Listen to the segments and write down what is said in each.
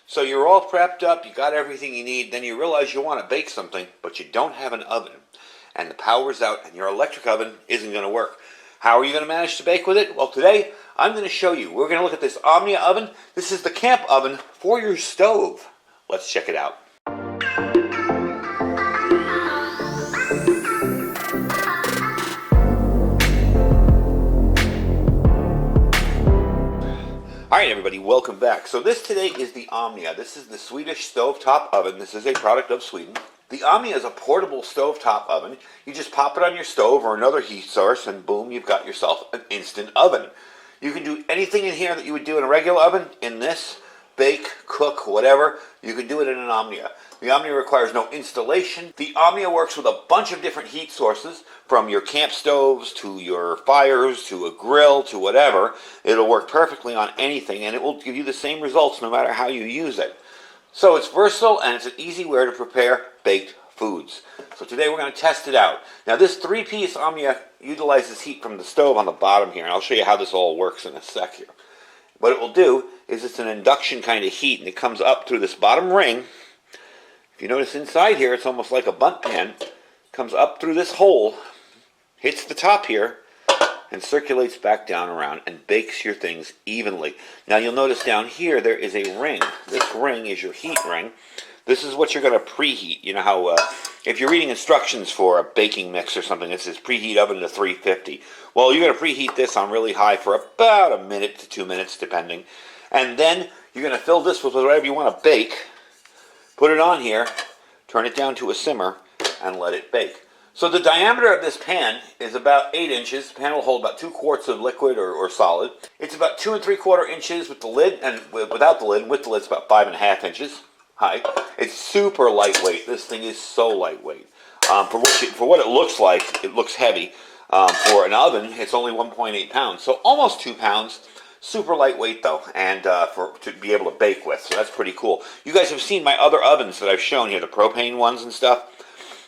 So you're all prepped up, you got everything you need, then you realize you want to bake something, but you don't have an oven. And the power's out and your electric oven isn't going to work. How are you going to manage to bake with it? Well, today I'm going to show you. We're going to look at this Omnia oven. This is the camp oven for your stove. Let's check it out. Alright everybody, welcome back. So this today is the Omnia. This is the Swedish stovetop oven. This is a product of Sweden. The Omnia is a portable stovetop oven. You just pop it on your stove or another heat source and boom, you've got yourself an instant oven. You can do anything in here that you would do in a regular oven, in this, bake, cook, whatever. You can do it in an Omnia. The Omnia requires no installation. The Omnia works with a bunch of different heat sources, from your camp stoves to your fires to a grill to whatever. It'll work perfectly on anything and it will give you the same results no matter how you use it. So it's versatile and it's an easy way to prepare baked foods. So today we're going to test it out. Now this 3-piece Omnia utilizes heat from the stove on the bottom here, and I'll show you how this all works in a sec here. What it will do is it's an induction kind of heat, and it comes up through this bottom ring. If you notice inside here, it's almost like a bundt pan. Comes up through this hole, hits the top here, and circulates back down around and bakes your things evenly. Now you'll notice down here there is a ring. This ring is your heat ring. This is what you're going to preheat. You know how if you're reading instructions for a baking mix or something, it says preheat oven to 350. Well, you're going to preheat this on really high for about a minute to 2 minutes, depending. And then you're going to fill this with whatever you want to bake. Put it on here, turn it down to a simmer, and let it bake. So the diameter of this pan is about 8 inches. The pan will hold about 2 quarts of liquid or solid. It's about 2 3/4 inches with the lid, and without the lid. With the lid, it's about 5.5 inches high. It's super lightweight. This thing is so lightweight. For what it looks like, it looks heavy. For an oven, it's only 1.8 pounds, so almost 2 pounds. Super lightweight though, and to be able to bake with, so that's pretty cool. You guys have seen my other ovens that I've shown here, the propane ones and stuff.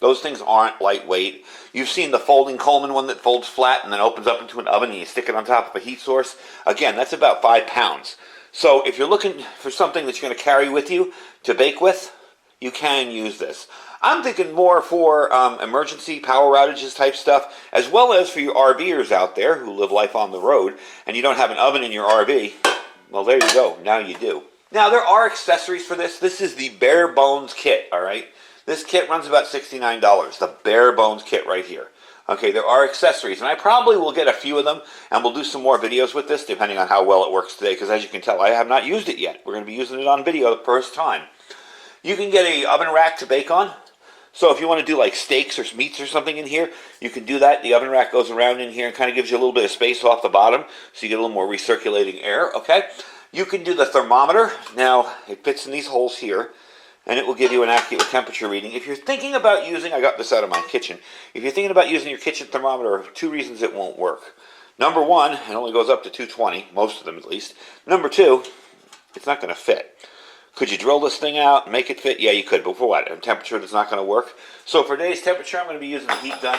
Those things aren't lightweight. You've seen the folding Coleman one that folds flat and then opens up into an oven and you stick it on top of a heat source. Again, that's about 5 pounds. So if you're looking for something that you're going to carry with you to bake with, you can use this. I'm thinking more for emergency power outages type stuff, as well as for you RVers out there who live life on the road and you don't have an oven in your RV. Well, there you go. Now you do. Now, there are accessories for this. This is the bare bones kit, all right? This kit runs about $69, the bare bones kit right here. Okay, there are accessories, and I probably will get a few of them, and we'll do some more videos with this, depending on how well it works today, because as you can tell, I have not used it yet. We're going to be using it on video the first time. You can get an oven rack to bake on. So if you want to do like steaks or meats or something in here, you can do that. The oven rack goes around in here and kind of gives you a little bit of space off the bottom, so you get a little more recirculating air, okay? You can do the thermometer. Now, it fits in these holes here, and it will give you an accurate temperature reading. If you're thinking about using, I got this out of my kitchen, if you're thinking about using your kitchen thermometer, 2 reasons it won't work. Number 1, it only goes up to 220, most of them at least. Number 2, it's not going to fit. Could you drill this thing out and make it fit? Yeah, you could, but for what? A temperature that's not going to work? So for today's temperature, I'm going to be using the heat gun.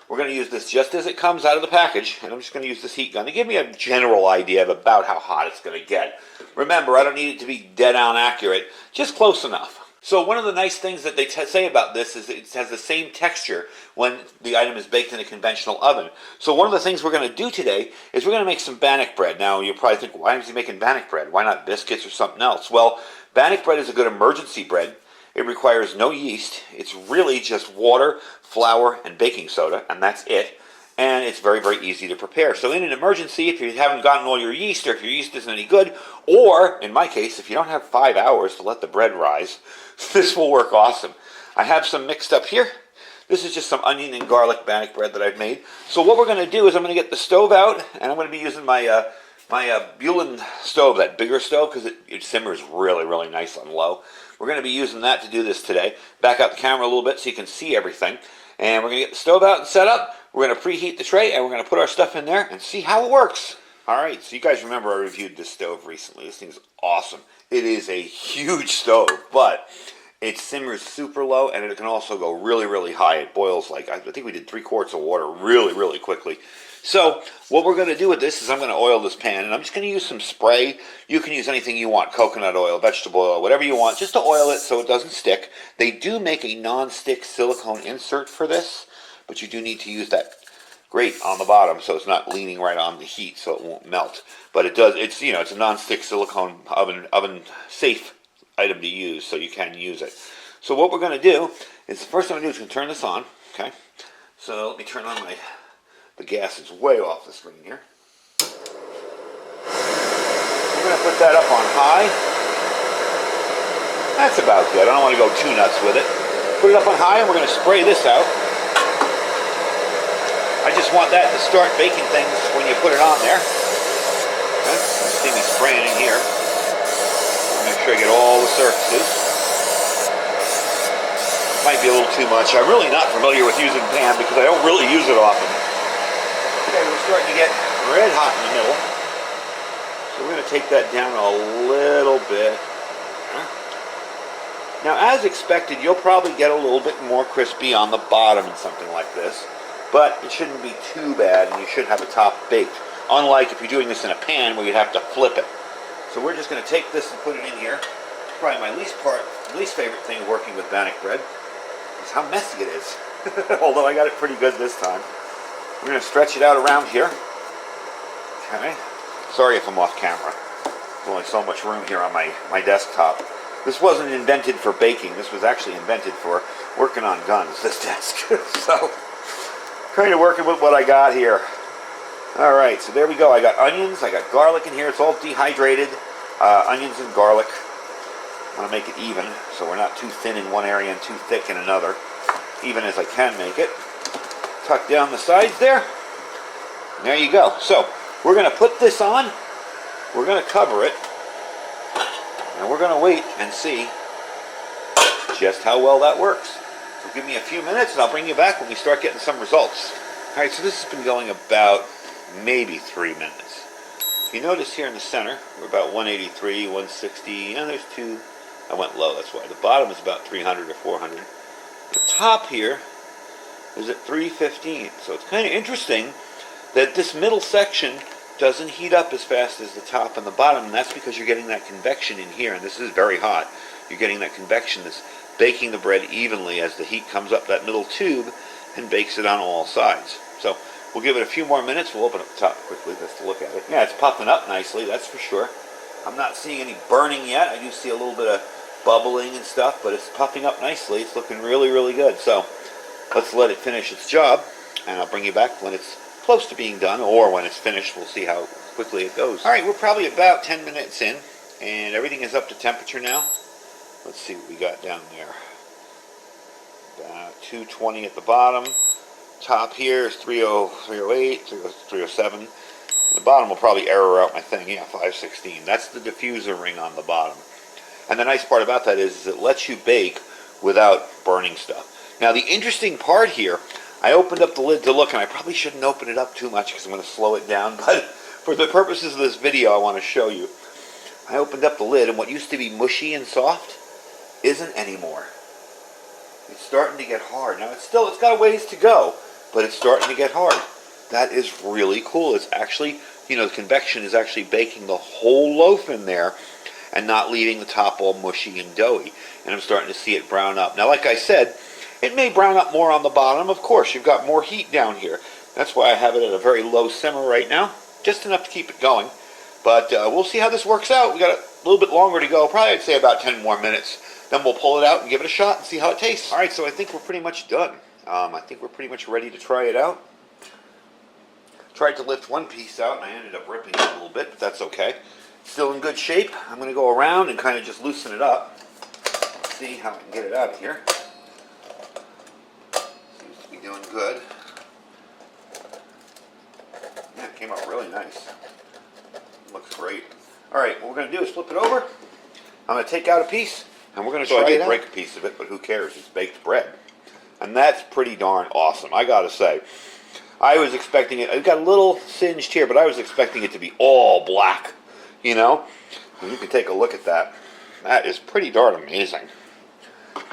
We're going to use this just as it comes out of the package, and I'm just going to use this heat gun to give me a general idea of about how hot it's going to get. Remember, I don't need it to be dead on accurate, just close enough. So one of the nice things that they say about this is it has the same texture when the item is baked in a conventional oven. So one of the things we're going to do today is we're going to make some bannock bread. Now, you'll probably think, why is he making bannock bread? Why not biscuits or something else? Well, bannock bread is a good emergency bread. It requires no yeast. It's really just water, flour, and baking soda, and that's it. And it's very, very easy to prepare. So in an emergency, if you haven't gotten all your yeast, or if your yeast isn't any good, or, in my case, if you don't have 5 hours to let the bread rise, this will work awesome. I have some mixed up here. This is just some onion and garlic bannock bread that I've made. So what we're going to do is I'm going to get the stove out, and I'm going to be using my Bulin stove, that bigger stove, because it simmers really, really nice on low. We're going to be using that to do this today. Back out the camera a little bit so you can see everything. And we're going to get the stove out and set up. We're going to preheat the tray, and we're going to put our stuff in there and see how it works. All right, so you guys remember I reviewed this stove recently. This thing's awesome. It is a huge stove, but it simmers super low, and it can also go really, really high. It boils like, I think we did 3 quarts of water really, really quickly. So what we're going to do with this is I'm going to oil this pan, and I'm just going to use some spray. You can use anything you want, coconut oil, vegetable oil, whatever you want, just to oil it so it doesn't stick. They do make a non-stick silicone insert for this, but you do need to use that grate on the bottom so it's not leaning right on the heat so it won't melt. But it does, it's, you know, it's a non-stick silicone oven safe item to use, so you can use it. So what we're going to do is, the first thing I'm going to do is turn this on, okay? So let me turn on the gas is way off the screen here. We're going to put that up on high. That's about good. I don't want to go too nuts with it. Put it up on high, and we're going to spray this out. I just want that to start baking things when you put it on there. Okay. You see me spraying in here. Make sure I get all the surfaces. Might be a little too much. I'm really not familiar with using pan because I don't really use it often. Okay, we're starting to get red hot in the middle. So we're going to take that down a little bit. Now, as expected, you'll probably get a little bit more crispy on the bottom in something like this, but it shouldn't be too bad, and you should have a top baked. Unlike if you're doing this in a pan where you'd have to flip it. So we're just going to take this and put it in here. Probably my least favorite thing working with bannock bread is how messy it is. Although I got it pretty good this time. We're going to stretch it out around here. Okay. Sorry if I'm off camera. There's only so much room here on my desktop. This wasn't invented for baking. This was actually invented for working on guns, this desk. So, kind of working with what I got here. Alright, so there we go. I got onions, I got garlic in here. It's all dehydrated. Onions and garlic. I want to make it even, so we're not too thin in one area and too thick in another. Even as I can make it. Tuck down the sides there. There you go. So, we're going to put this on. We're going to cover it. And we're going to wait and see just how well that works. So give me a few minutes and I'll bring you back when we start getting some results. Alright, so this has been going about maybe 3 minutes. If you notice here in the center, we're about 183, 160, and there's two. I went low, that's why. The bottom is about 300 or 400. The top here is at 315. So it's kind of interesting that this middle section doesn't heat up as fast as the top and the bottom, and that's because you're getting that convection in here, and this is very hot. You're getting that convection that's baking the bread evenly as the heat comes up that middle tube and bakes it on all sides. So we'll give it a few more minutes. We'll open up the top quickly just to look at it. Yeah, it's puffing up nicely, that's for sure. I'm not seeing any burning yet. I do see a little bit of bubbling and stuff, but it's puffing up nicely. It's looking really, really good. So let's let it finish its job, and I'll bring you back when it's close to being done, or when it's finished. We'll see how quickly it goes. Alright, we're probably about 10 minutes in, and everything is up to temperature now. Let's see what we got down there. About 220 at the bottom. Top here is 308, 307. The bottom will probably error out my thing. Yeah, 516. That's the diffuser ring on the bottom. And the nice part about that is it lets you bake without burning stuff. Now the interesting part here, I opened up the lid to look, and I probably shouldn't open it up too much because I'm going to slow it down, but for the purposes of this video I want to show you. I opened up the lid, and what used to be mushy and soft isn't anymore. It's starting to get hard. Now it's got a ways to go, but it's starting to get hard. That is really cool. It's actually, you know, the convection is actually baking the whole loaf in there and not leaving the top all mushy and doughy. And I'm starting to see it brown up. Now, like I said, it may brown up more on the bottom. Of course, you've got more heat down here. That's why I have it at a very low simmer right now. Just enough to keep it going. But we'll see how this works out. We got a little bit longer to go. Probably, I'd say about 10 more minutes. Then we'll pull it out and give it a shot and see how it tastes. All right, so I think we're pretty much done. I think we're pretty much ready to try it out. Tried to lift one piece out, and I ended up ripping it a little bit, but that's okay. Still in good shape. I'm going to go around and kind of just loosen it up. See how I can get it out of here. Seems to be doing good. Yeah, it came out really nice. Looks great. Alright, what we're going to do is flip it over. I'm going to take out a piece, and we're going to try to break a piece of it, but who cares? It's baked bread. And that's pretty darn awesome, I got to say. I was expecting it got a little singed here, but I was expecting it to be all black, you know? And you can take a look at that. That is pretty darn amazing.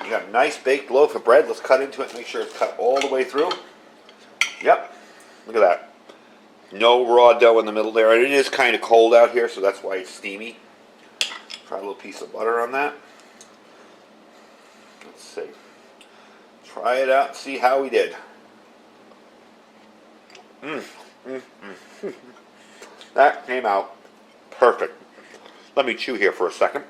You got a nice baked loaf of bread. Let's cut into it and make sure it's cut all the way through. Yep. Look at that. No raw dough in the middle there. And it is kind of cold out here, so that's why it's steamy. Try a little piece of butter on that. Let's see. Try it out and see how we did. That came out perfect. Let me chew here for a second.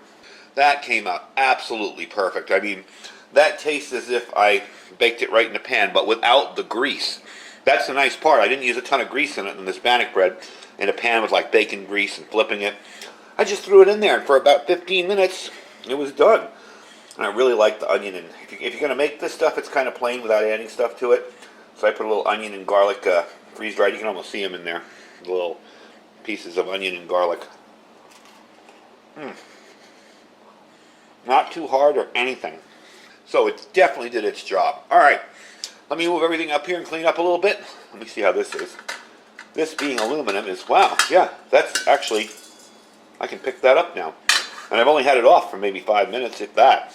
That came out absolutely perfect. I mean, that tastes as if I baked it right in the pan, but without the grease. That's the nice part. I didn't use a ton of grease in it in this bannock bread in a pan with like bacon grease and flipping it. I just threw it in there, and for about 15 minutes, it was done. And I really like the onion. And if you're going to make this stuff, it's kind of plain without adding stuff to it. So I put a little onion and garlic freeze-dried. You can almost see them in there. Little pieces of onion and garlic. Not too hard or anything. So it definitely did its job. All right. Let me move everything up here and clean up a little bit. Let me see how this is. This being aluminum is, wow, yeah, that's actually, I can pick that up now. And I've only had it off for maybe 5 minutes, if that.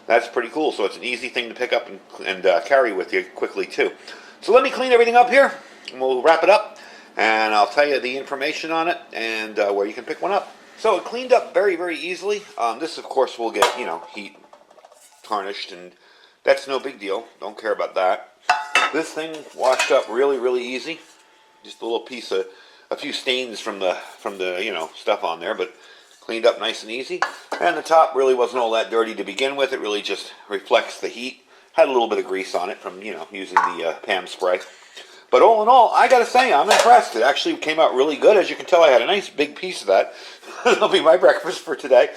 That's pretty cool. So it's an easy thing to pick up and carry with you quickly, too. So let me clean everything up here, and we'll wrap it up. And I'll tell you the information on it and where you can pick one up. So it cleaned up very, very easily. This, of course, will get, heat tarnished, and that's no big deal. Don't care about that. This thing washed up really, really easy. Just a little piece of, a few stains from the stuff on there, but cleaned up nice and easy. And the top really wasn't all that dirty to begin with. It really just reflects the heat. Had a little bit of grease on it from, using the Pam spray. But all in all, I gotta say, I'm impressed. It actually came out really good. As you can tell, I had a nice big piece of that. That'll be my breakfast for today.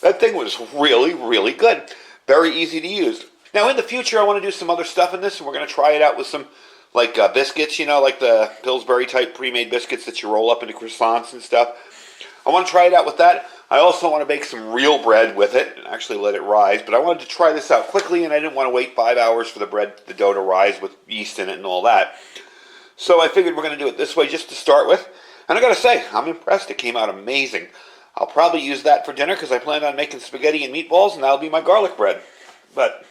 That thing was really, really good. Very easy to use. Now, in the future, I want to do some other stuff in this, and we're going to try it out with some, like biscuits, like the Pillsbury-type pre-made biscuits that you roll up into croissants and stuff. I want to try it out with that. I also want to bake some real bread with it and actually let it rise. But I wanted to try this out quickly, and I didn't want to wait 5 hours for the dough to rise with yeast in it and all that. So I figured we're going to do it this way just to start with. And I got to say, I'm impressed. It came out amazing. I'll probably use that for dinner because I plan on making spaghetti and meatballs, and that'll be my garlic bread. But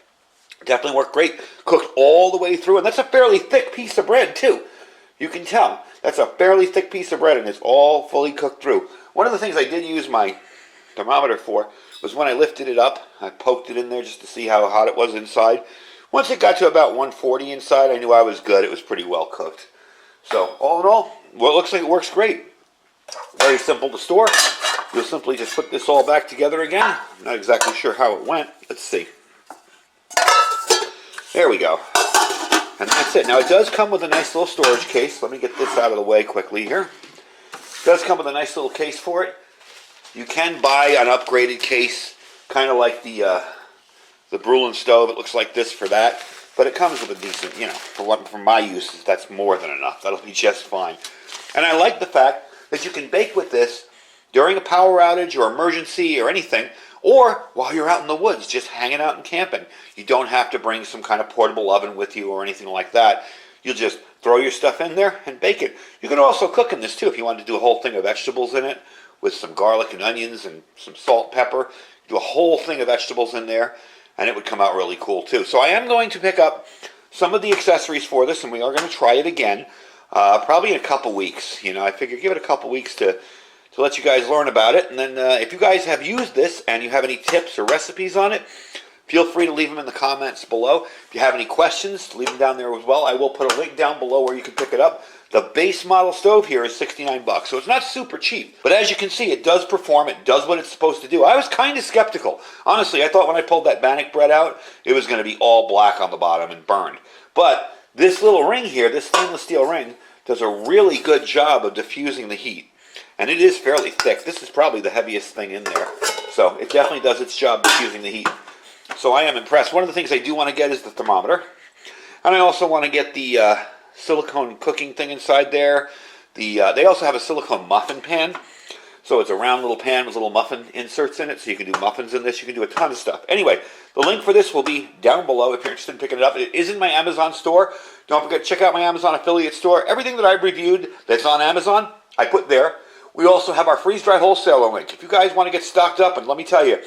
definitely worked great. Cooked all the way through, and that's a fairly thick piece of bread, too. You can tell. That's a fairly thick piece of bread, and it's all fully cooked through. One of the things I did use my thermometer for was when I lifted it up, I poked it in there just to see how hot it was inside. Once it got to about 140 inside, I knew I was good. It was pretty well cooked. So, all in all, well, it looks like it works great. Very simple to store. You'll simply just put this all back together again. I'm not exactly sure how it went. Let's see. There we go. And that's it. Now, it does come with a nice little storage case. Let me get this out of the way quickly here. It does come with a nice little case for it. You can buy an upgraded case, kind of like the Brulin stove. It looks like this for that. But it comes with a decent, for my uses, that's more than enough. That'll be just fine. And I like the fact that you can bake with this during a power outage or emergency or anything, or while you're out in the woods, just hanging out and camping. You don't have to bring some kind of portable oven with you or anything like that. You'll just throw your stuff in there and bake it. You can also cook in this too if you wanted to do a whole thing of vegetables in it with some garlic and onions and some salt, pepper. Do a whole thing of vegetables in there, and it would come out really cool too. So I am going to pick up some of the accessories for this, and we are going to try it again, probably in a couple weeks. I figure give it a couple weeks to let you guys learn about it. And then if you guys have used this and you have any tips or recipes on it, feel free to leave them in the comments below. If you have any questions, leave them down there as well. I will put a link down below where you can pick it up. The base model stove here is $69, so it's not super cheap. But as you can see, it does perform. It does what it's supposed to do. I was kind of skeptical. Honestly, I thought when I pulled that bannock bread out, it was going to be all black on the bottom and burned. But this little ring here, this stainless steel ring, does a really good job of diffusing the heat. And it is fairly thick. This is probably the heaviest thing in there. So it definitely does its job diffusing the heat. So I am impressed. One of the things I do want to get is the thermometer. And I also want to get the silicone cooking thing inside there. They also have a silicone muffin pan. So it's a round little pan with little muffin inserts in it. So you can do muffins in this. You can do a ton of stuff. Anyway, the link for this will be down below if you're interested in picking it up. It is in my Amazon store. Don't forget to check out my Amazon affiliate store. Everything that I've reviewed that's on Amazon, I put there. We also have our freeze-dry wholesaler link. If you guys want to get stocked up, and let me tell you,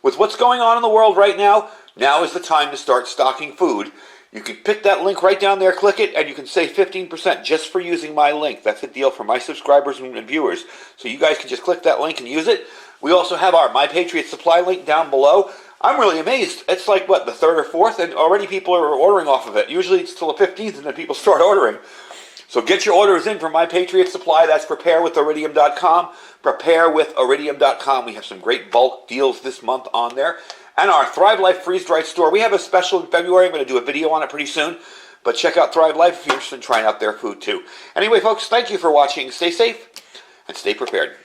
with what's going on in the world right now, now is the time to start stocking food You can pick that link right down there, click it, and you can save 15% just for using my link. That's the deal for my subscribers and viewers. So you guys can just click that link and use it. We also have our My Patriot Supply link down below. I'm really amazed. It's like, what, the 3rd or 4th? And already people are ordering off of it. Usually it's till the 15th and then people start ordering. So get your orders in from My Patriot Supply. That's preparewithiridium.com. Preparewithiridium.com. We have some great bulk deals this month on there. And our Thrive Life freeze-dried store. We have a special in February. I'm going to do a video on it pretty soon. But check out Thrive Life if you're interested in trying out their food too. Anyway, folks, thank you for watching. Stay safe and stay prepared.